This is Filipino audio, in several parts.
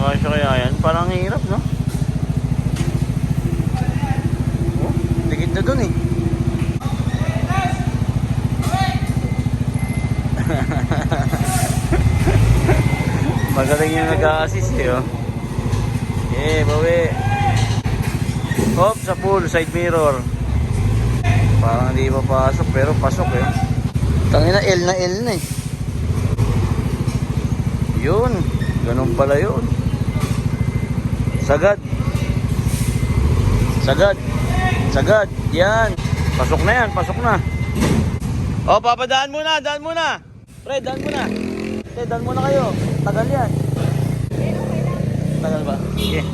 Kasya kaya yan? Parang hirap, no? Oh, dikit na dun eh. Magaling yung nag-a-assist eh, oh. Yeah, bawi. Hop, sa pool, side mirror. Parang hindi pa pasok, pero pasok eh. Tangina, L na eh. Yun, ganun pala yun. Sagad. Sagad. Sagad, yan. Pasok na yan, pasok na. Oh, papadaan muna, daan muna. Pre, daan muna. Pre, daan muna kayo. Tagal yan. Tagal ba? Okay.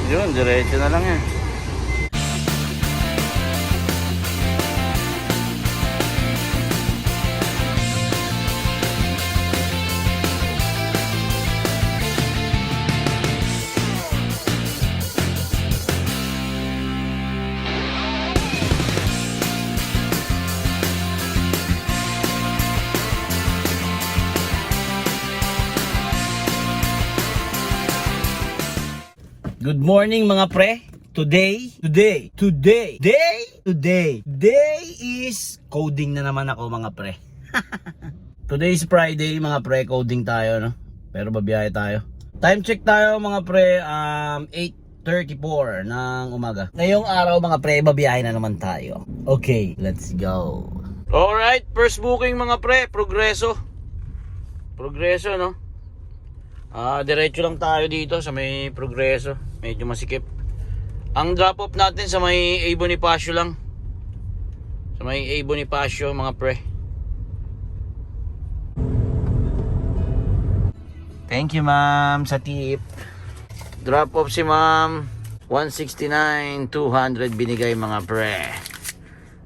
Yun, diretso na lang yan. Good morning mga pre. Today is coding na naman ako mga pre. Today is Friday mga pre, coding tayo no. Pero babiyahe tayo. Time check tayo mga pre, 8:34 ng umaga. Ngayong araw mga pre, babiyahe na naman tayo. Okay, let's go. Alright, first booking mga pre, Progreso. Progreso no. Diretso lang tayo dito sa may Progreso. Medyo masikip. Ang drop off natin sa may A. Bonifacio lang. Sa may A. Bonifacio mga pre. Thank you ma'am sa tip. Drop off si ma'am 169 200 binigay mga pre.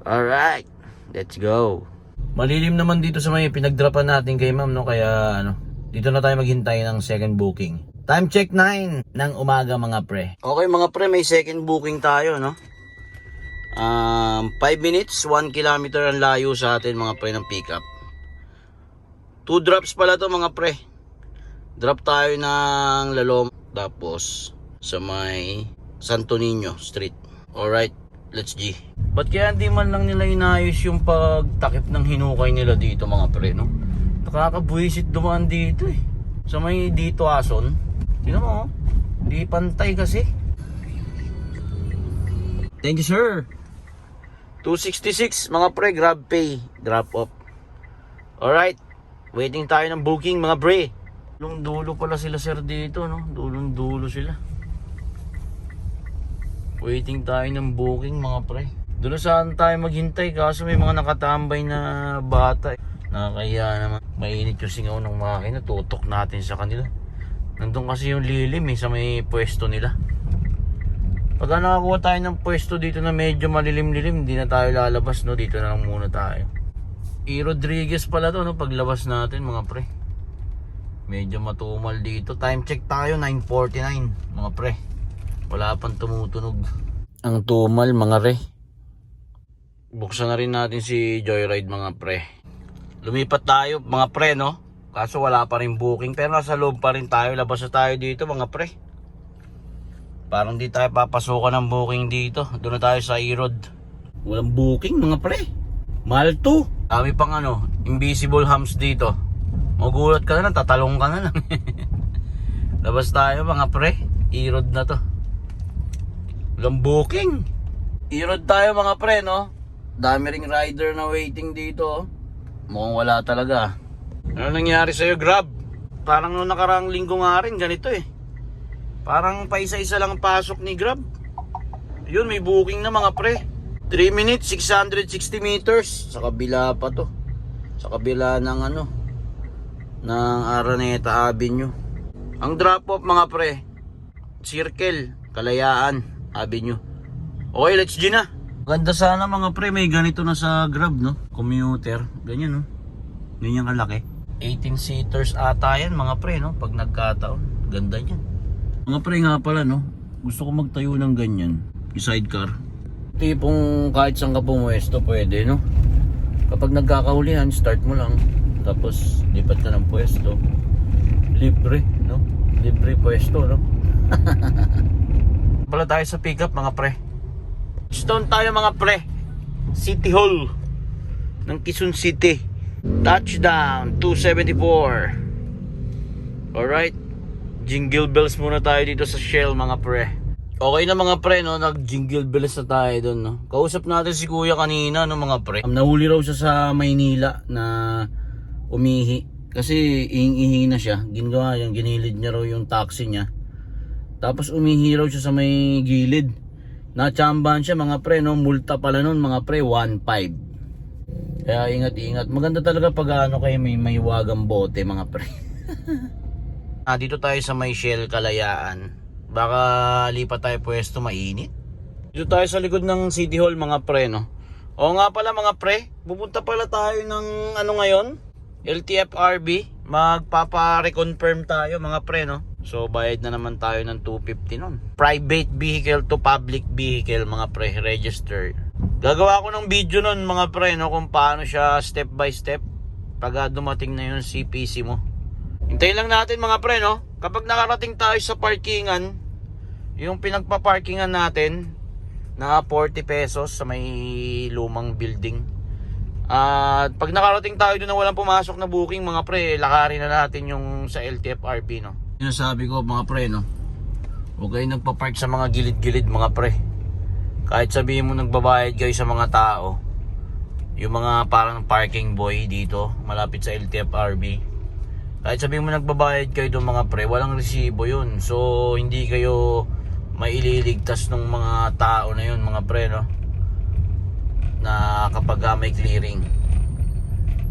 Alright, let's go. Malilim naman dito sa may pinagdrapan natin kay ma'am no. Kaya ano, dito na tayo maghintay ng second booking. Time check 9 ng umaga mga pre. Okay mga pre, may second booking tayo no. 5 minutes, 1 kilometer ang layo sa atin mga pre ng pickup. 2 drops pala to mga pre. Drop tayo ng Lalom, tapos sa may Santo Niño Street. Alright, let's G. Ba't kaya hindi man lang nila inayos yung pagtakip ng hinukay nila dito mga pre no? Nakakabuisit dumaan dito eh. Sa may dito Ason. Tignan mo, hindi pantay kasi. Thank you sir. 266 mga pre, grab pay, drop off. Alright, waiting tayo ng booking mga pre. Dulong dulo pala sila sir dito no, dulong dulo sila. Waiting tayo ng booking mga pre. Doon saan tayo maghintay kaso may mga nakatambay na bata. Nakakaya naman. Mainit yung singaw ng makina, tutok natin sa kanila. Nandun kasi yung lilim sa may pwesto nila. Pagka nakakuha tayo ng pwesto dito na medyo malilim-lilim, hindi na tayo lalabas no, dito na lang muna tayo. E. Rodriguez pala to no, paglabas natin mga pre. Medyo matumal dito. Time check tayo 9:49 mga pre. Wala pang tumutunog. Ang tumal mga re. Buksan na rin natin si Joyride mga pre. Lumipat tayo mga pre no. Kaso wala pa rin booking, pero nasa loob pa rin tayo. Labas na tayo dito mga pre. Parang di tayo papasukan ng booking dito. Doon na tayo sa E-Road. Walang booking mga pre. Mahal to. Dami pang ano, invisible hams dito. Magulat ka na lang, tatalong ka na lang. Labas tayo mga pre. E-Road na to. Walang booking. E-Road tayo mga pre no. Dami ring rider na waiting dito. Mukhang wala talaga. Ano nangyari sa'yo Grab? Parang nung nakaraang linggo nga rin ganito eh. Parang paisa-isa lang pasok ni Grab. Yun, may booking na mga pre. 3 minutes, 660 meters. Sa kabila pa to. Sa kabila ng ano, ng Araneta Avenue. Ang drop off mga pre, Circle, Kalayaan Avenue. Okay, let's G na. Ganda sana mga pre, may ganito na sa Grab no. Commuter, ganyan no. Ganyan kalaki. 18 seaters ata yan mga pre no, pag nagkataon. Ganda yan mga pre nga pala no. Gusto ko magtayo ng ganyan, yung sidecar. Tipong kahit saan ka pumuesto pwede no. Kapag nagkakahulihan, start mo lang, Tapos lipat ka ng pwesto. Libre, no? Libre pwesto, no? Bala tayo sa pickup mga pre. Stone tayo mga pre. City Hall ng Quezon City. Touchdown 274. Alright. Jingle bells muna tayo dito sa Shell mga pre. Okay na mga pre, no? Nag-jingle bells na tayo doon, no? Kausap natin si kuya kanina, no mga pre. Nahuli raw siya sa Maynila na umihi. Kasi ihing-ihi na siya. Ginawa yung ginilid niya raw yung taxi niya. Tapos umihi raw siya sa may gilid. Natsambahan siya mga pre, no? Multa pala nun mga pre, 1.5. Kaya ingat-ingat. Maganda talaga pag ano kayo may wagang bote mga pre. Dito tayo sa may Shell Kalayaan. Baka lipat tayo pwesto, mainit. Dito tayo sa likod ng City Hall mga pre, no? O nga pala mga pre, pupunta pala tayo ng ano ngayon? LTFRB. Magpapa-reconfirm tayo mga pre, no? So bayad na naman tayo ng 250 nun. Private vehicle to public vehicle mga pre, registered. Gagawa ko ng video nun mga pre, no? Kung paano siya step by step pag dumating na yung CPC mo. Hintayin lang natin mga pre, no? Kapag nakarating tayo sa parkingan, yung pinagpa-parkingan natin na 40 pesos sa may lumang building. At pag nakarating tayo doon na walang pumasok na booking mga pre, lakarin na natin yung sa LTFRB, no? Yung sabi ko mga pre, no? Huwag kayo nagpa-park sa mga gilid-gilid mga pre. Kahit sabihin mo nagbabayad kayo sa mga tao, yung mga parang parking boy dito malapit sa LTFRB, kahit sabihin mo nagbabayad kayo doon mga pre, walang resibo yun. So hindi kayo maililigtas ng mga tao na yun mga pre, no? Na kapag may clearing,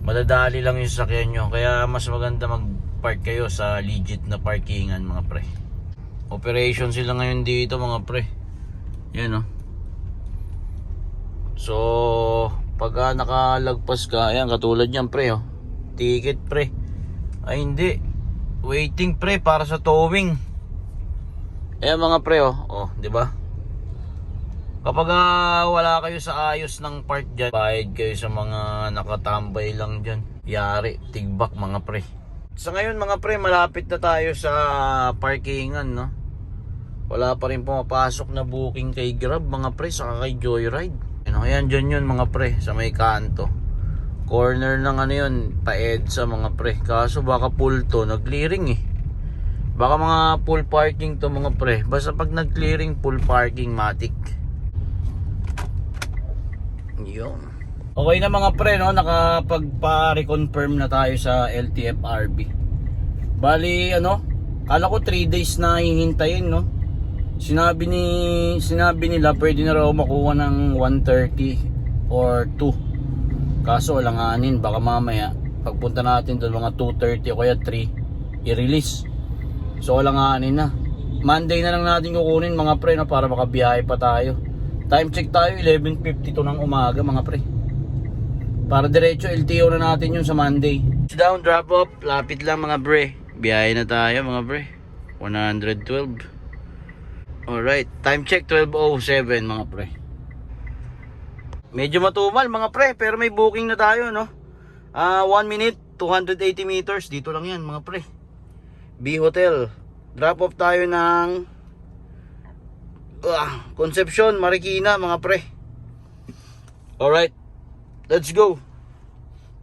madadali lang yung sasakyan nyo. Kaya mas maganda mag-park kayo sa legit na parkingan mga pre. Operation sila ngayon dito mga pre. Yan, no? So pag nakalagpas ka, ayan katulad yan pre, oh. Ticket pre. Ay hindi, waiting pre para sa towing. Ayan mga pre, oh, oh, di ba? Kapag wala kayo sa ayos ng park dyan, bayad kayo sa mga nakatambay lang dyan. Yari, tigbak mga pre. Sa ngayon mga pre, malapit na tayo sa parkingan, no? Wala pa rin pumapasok na booking kay Grab mga pre, saka kay Joyride. Ayan dyan yun mga pre, sa may kanto. Corner ng ano yun, pa-EDSA mga pre. Kaso baka full to, nag-clearing eh. Baka mga full parking to mga pre. Basta pag nag-clearing, full parking matic. Yun. Okay na mga pre, no? Nakapagpa-reconfirm na tayo sa LTFRB. Bali, ano? Kala ko 3 days na hihintayin, no? Sinabi nila pwede na raw makuha ng 1:30 or 2. Kaso alanganin, baka mamaya pagpunta natin doon mga 2:30 o kaya 3 i-release. So alanganin na. Monday na lang natin kukunin mga pre, no? Para makabiyahe pa tayo. Time check tayo 11:52 ng umaga mga pre. Para diretso LTO na natin yun sa Monday. Down, drop up, lapit lang mga pre. Biyahe na tayo mga pre. 112. Alright, time check 12:07 mga pre. Medyo matumal mga pre, pero may booking na tayo, no? 1 minute, 280 meters. Dito lang yan mga pre. B Hotel. Drop off tayo ng Concepcion, Marikina mga pre. Alright, let's go.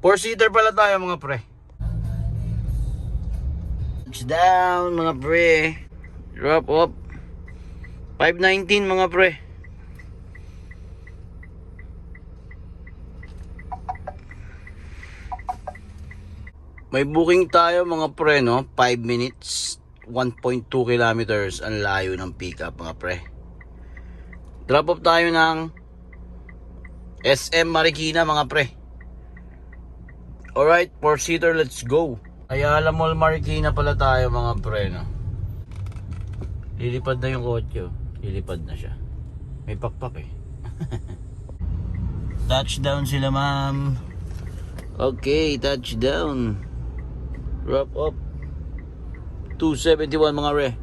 4-seater pala tayo mga pre. Touchdown mga pre. Drop off 519 mga pre. May booking tayo mga pre, no? 5 minutes, 1.2 kilometers ang layo ng pickup mga pre. Drop off tayo ng SM Marikina mga pre. Alright, 4-seater, let's go. Ayala Mall Marikina pala tayo mga pre, no? Lilipad na yung kotse, oh. Lilipad na siya. May pakpak eh. Touchdown sila ma'am. Okay, touchdown. Drop up 271 mga re.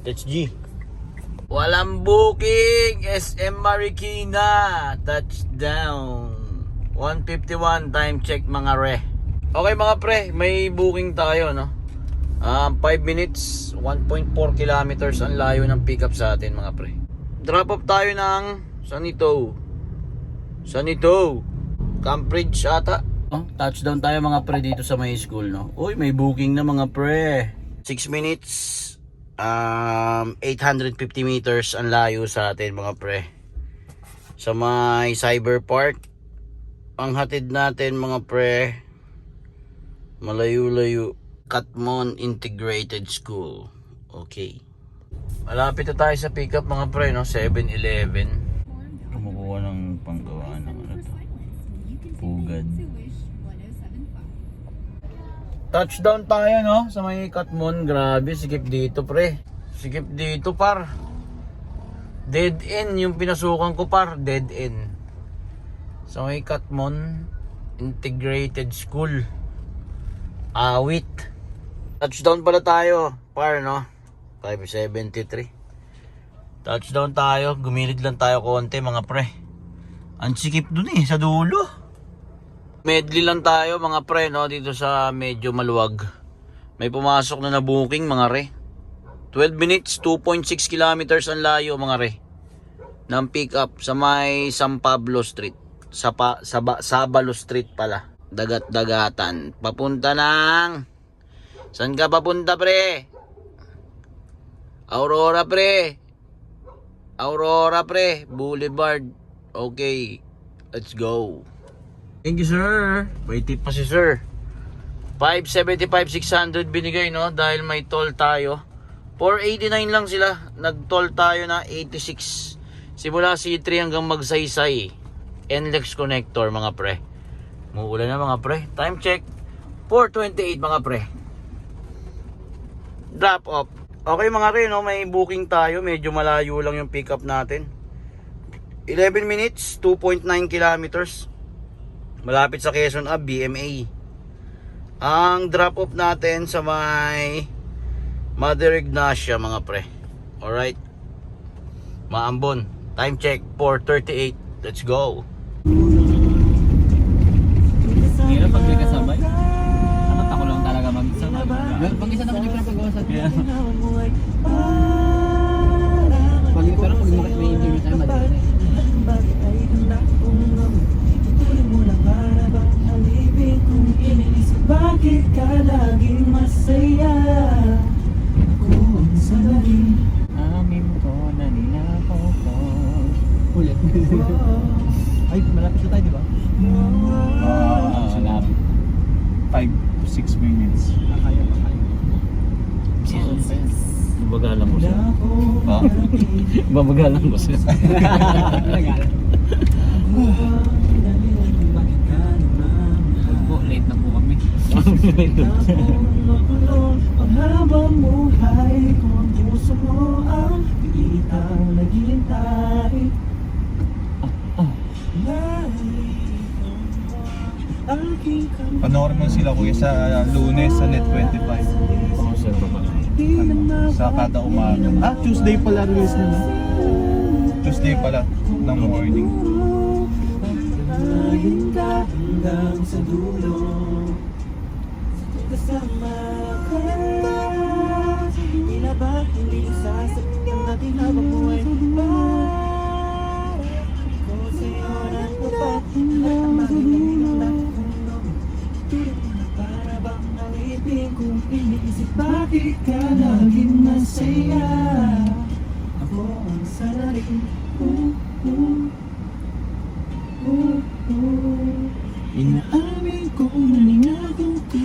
That's G. Walang booking. SM Marikina. Touchdown 151. Time check mga re. Okay mga pre, may booking tayo, no? 5 minutes, 1.4 kilometers ang layo ng pick up sa atin mga pre. Drop off tayo ng Sanito Cambridge ata. Touchdown tayo mga pre dito sa may school, no? Uy, may booking na mga pre. 6 minutes, 850 meters ang layo sa atin mga pre. Sa may Cyber Park ang hatid natin mga pre, malayo-layo, Katmon Integrated School. Okay. Malapit na tayo sa pickup mga pre, no? 7-Eleven. Kumukuha ng panggawa ng ano to. Pugad. Touchdown tayo, no? Sa may Katmon. Grabe, sikip dito pre. Sikip dito par. Dead end yung pinasukan ko par. Dead end. Sa may Katmon Integrated School. Awit. Touchdown pala tayo, par, no? 5:73. Touchdown tayo. Gumilid lang tayo konti, mga pre. Ang sikip dun sa dulo. Medley lang tayo, mga pre, no? Dito sa medyo maluwag. May pumasok na booking, mga re. 12 minutes, 2.6 kilometers ang layo, mga re. Ng pick up sa may San Pablo Street. Sabalo Street pala. Dagat-dagatan. Papunta ng... Saan ka papunta, pre? Aurora, pre. Boulevard. Okay. Let's go. Thank you, sir. May tip pa si sir. 575, 600 binigay, no? Dahil may toll tayo. 489 lang sila. Nag-toll tayo na 86. Simula C3 hanggang Magsaysay. NLEX connector, mga pre. Muulan na mga pre. Time check 4:28 mga pre. Drop off. Okay mga pre, no? May booking tayo. Medyo malayo lang yung pick up natin. 11 minutes, 2.9 kilometers. Malapit sa Quezon Ave, BMA. Ang drop off natin sa may Mother Ignacia mga pre. Alright. Maambon. Time check 4:38. Let's go. Hirap pag may kasabay. Takot ako lang talaga mag-isa. Pag-isa naman yung pinapagawa sa atin. Pero pag may interview tayo, madali. Bakit ka laging masaya? Kung sanarin Amin ko na ninakaw ko. Ulit. Ay, malapit na tayo, di ba? Malapit. 5-6 minutes. Kaya pa kayo. Babagalan mo siya. Ha? Babagalan mo siya. Po, late na po kami. Panghabang buhay ko ang puso mo ang pitang naghihintay. Panoorin mo sila kuya sa Lunes sa Net 25. Sa kada umaga. Tuesday pala release na. Tuesday pala ng morning. Hanggang sa dulo kasama ka. Tila ba hindi sasakit ang ating habang buhay? Ko sa'yo na tapat ang magiging nakunog. Tulad mo na para bang alipin kung iniisip bakit ka naging masaya. Ako ang salarin. Inaamin ko na ningagaw ko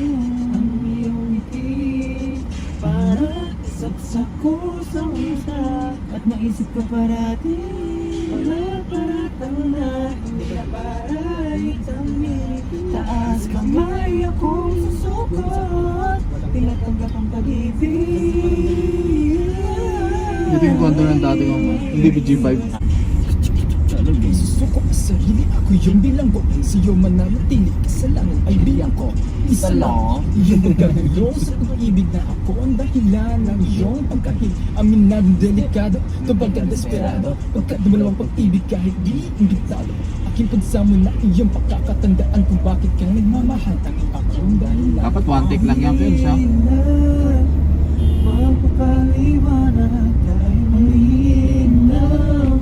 ang iyong ngiti. Para isaksak ko sa usa at naisip ko parati. Wala paratang na hindi na para itami. Taas kamay akong susukot. Tinatanggap ang pag-ibig. Ito yung kwento ng dati ko, hindi G5. Susuko sa sarili, ako yung bilanggo. Sa'yo man nanatili, kasalanan ay bilang ko. Isa lang, iyong pagkagulo sa pag-ibig na ako ang dahilan ng iyong pagkahil. Aminadong delikado, ito pagka-desperado. Pagka dumalawang pag-ibig kahit di imbitado. aking pagsamo na iyong pagkakatandaan kung bakit kang nagmamahal. Tanging ako dahil Dapat one take lang yan, Pins, ha? magpapaliwanag dahil malinaw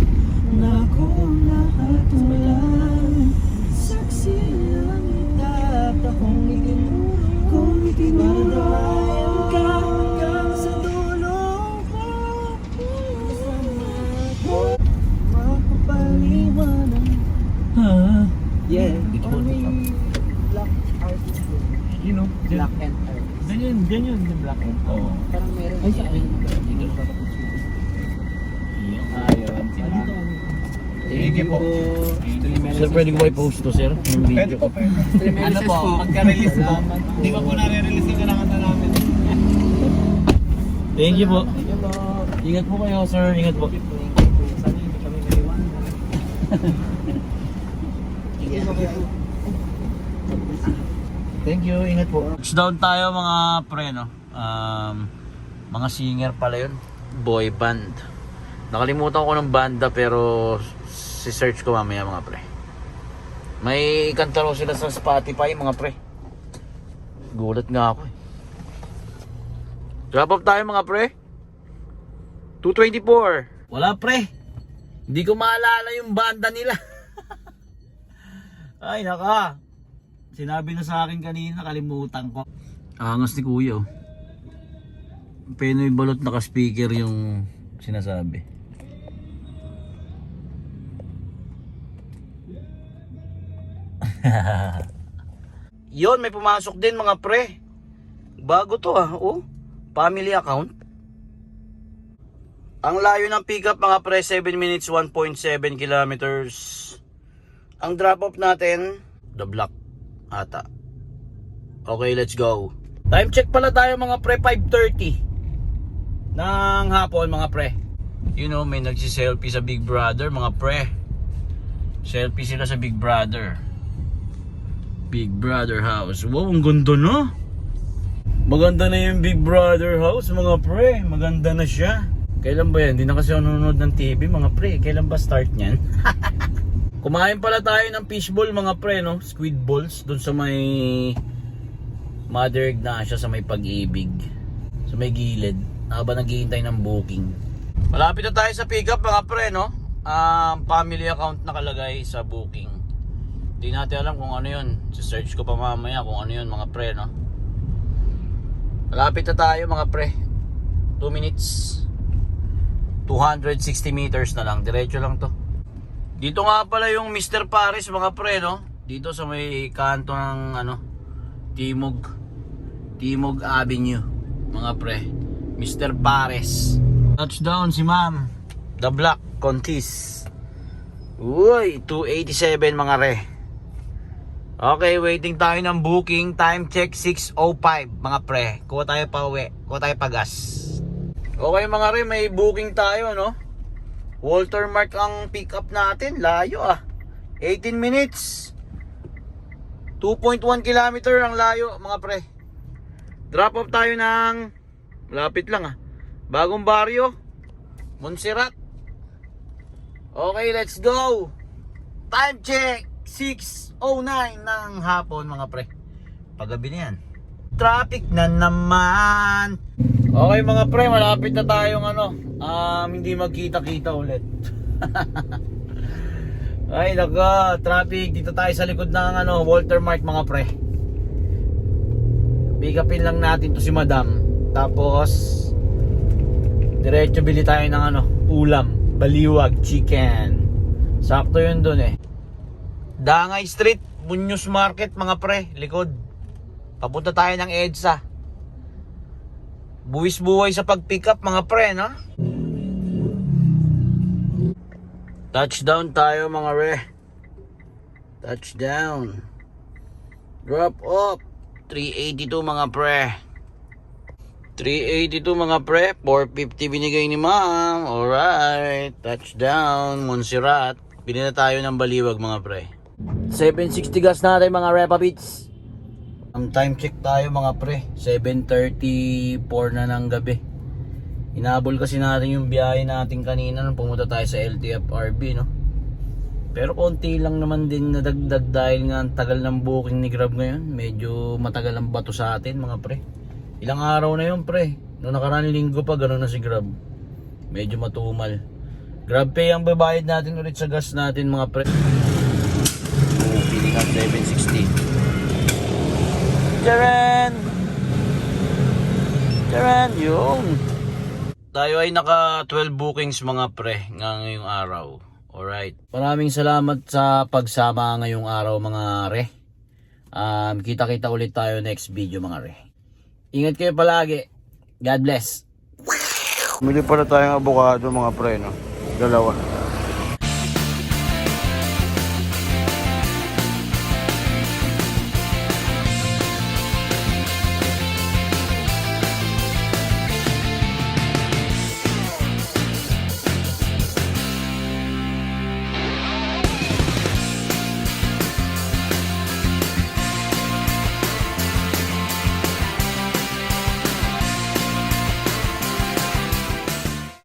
na akong lahat walang saksi lang at akong itinuro kung itinurayan ka hanggang sa dulo ko. Magpapaliwanag. Yeah, black artist. You know, Black and art. ganyan yung black and Oo. Parang meron Ay, sa sa akin. Ayun. Thank you po. Sir, pwede ko ba i-post to, sir? Yung Pwede video po, ko. pwede. Ano po, pagka-release po, di ba po nare-release yung kinakanta namin? Thank you po. Thank you po. Ingat po kayo, sir. Ingat po. Sana hindi kami naiwanan. Thank you, ingat po. Touchdown tayo mga pre, no? Mga singer pala yun. Boy band. Nakalimutan ko ng banda pero si-search ko mamaya mga pre. May kanta raw sila sa Spotify mga pre. Gulat nga ako eh. Drop off tayo mga pre. 224. Wala pre. Hindi ko maalala yung banda nila. Ay naka. Sinabi na sa akin kanina, kalimutan ko. Angas ni kuya oh. Penoy balot naka-speaker yung sinasabi. Yon, may pumasok din mga pre. Bago to ah, oh. Family account. Ang layo ng pickup mga pre, 7 minutes, 1.7 kilometers. Ang drop off natin, the block ata. Okay, let's go. Time check pala tayo mga pre, 5:30 ng hapon mga pre. You know, may nagsi-selfie sa Big Brother mga pre. Selfie sila sa Big Brother. Big Brother house. Wow, ang ganda no? Maganda na yung Big Brother house mga pre. Maganda na siya. Kailan ba yan? Hindi na kasi ako nanonood ng TV mga pre. Kailan ba start niyan? Kumain pala tayo ng fishball mga pre, no? Squid balls doon sa may Mother Ignacia sa may Pag-ibig. Sa may gilid. Habang naghihintay ng booking. Malapit na tayo sa pickup mga pre, no? Family account nakalagay sa booking. Hindi natin alam kung ano yun. Search ko pa mamaya kung ano yun mga pre, no? Malapit na tayo mga pre. 2 minutes. 260 meters na lang. Diretso lang to. Dito nga pala yung Mr. Paris mga pre, no? Dito sa may kanto ng ano, Timog Avenue mga pre. Mr. Paris. Touchdown si ma'am. The Black Contis. Uy, 287 mga re. Okay, waiting tayo ng booking. Time check 6:05 mga pre. Kuha tayo pa uwi. Kuha tayo pa gas. Okay mga re, may booking tayo, no? Walter Mark ang pick up natin. Layo ah. 18 minutes. 2.1 kilometer ang layo mga pre. Drop off tayo ng lapit lang ah. Bagong baryo. Montserrat. Okay, let's go. Time check 6:09 ng hapon mga pre. Paggabi na yan. Traffic na naman. Okay mga pre, malapit na tayong ano, hindi magkita-kita ulit. Ay naka, traffic dito tayo sa likod ng ano, Walter Mark mga pre. Pick upin lang natin to si Madam. Tapos diretso bili tayo ng ano, ulam, baliwag chicken. Sakto yun dun eh. Dangay Street, Muñoz Market mga pre, likod. Papunta tayo ng EDSA. Buwis-buhay sa pag-pick up mga pre, no? Touchdown tayo mga re. Touchdown. Drop off 382 mga pre. 382 mga pre. 450 binigay ni ma'am. Alright. Touchdown Montserrat. Bili na tayo ng baliwag mga pre. 760 gas natin mga Repa Beats. Ang time check tayo mga pre, 7:34 na ng gabi. Inabol kasi natin yung biyahe natin kanina nung pumunta tayo sa LTFRB, no? Pero konti lang naman din nadagdag dahil nga ang tagal ng booking ni Grab ngayon. Medyo matagal ang bato sa atin mga pre. Ilang araw na yun pre. Noong nakaraan linggo pa gano'n na si Grab. Medyo matumal. Grab pay ang babayad natin ulit sa gas natin mga pre. Feeling up 760. Jaren! Jaren! Yung! Tayo ay naka 12 bookings mga pre ngayong araw. Alright. Maraming salamat sa pagsama ngayong araw mga re. Kita-kita ulit tayo next video mga re. Ingat kayo palagi. God bless. Bumili pala tayong avocado mga pre, no? Dalawa.